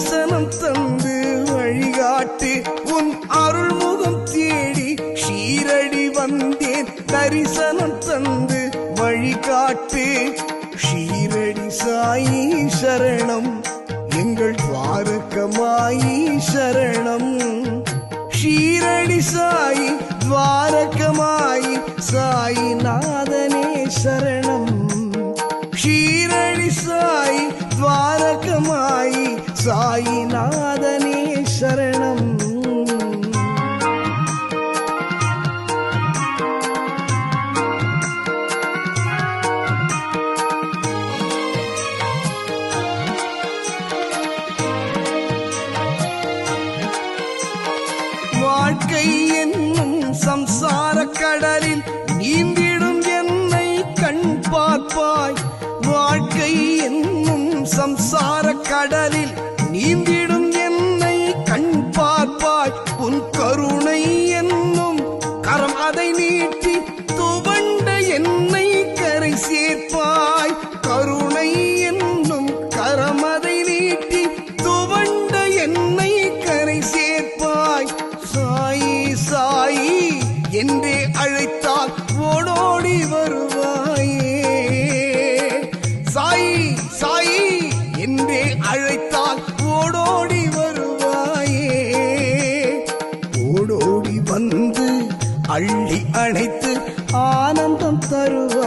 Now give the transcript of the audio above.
தரிசனம் தந்து வழிகாட்டு உன் அருள்முகம் தேடி ஷீரடி வந்தேன் தரிசனம் தந்து வழிகாட்டு ஷீரடி சாயி சரணம் எங்கள் துவாரகமாயி சரணம் ஷீரடி சாயி துவாரகமாயி சாயிநாதனே சரணம் ஷீரடி சாயி துவாரகமாயி சாயிநாதனே சரணம் வாழ்க்கை என்னும் சம்சார கடலில் நீந்திடும் என்னை கண் பார்ப்பாய் வாழ்க்கை என்னும் சம்சார கடலில் நீந்திடும் என்னை கண் பார்ப்பாய் உன் கருணை என்னும் கரம் அதை நீட்டி துவண்ட என்னை கரை சேர்ப்பாய் கருணை என்னும் கரம் அதை நீட்டி துவண்ட என்னை கரை சேர்ப்பாய் சாயி சாயி என்றே அழைத்தால் ஓடோடி வருவாயே சாயி சாயி என்றே அழைத்தால் ஓடோடி வருவாயே ஓடோடி வந்து அள்ளி அணைத்து ஆனந்தம் தருவாய்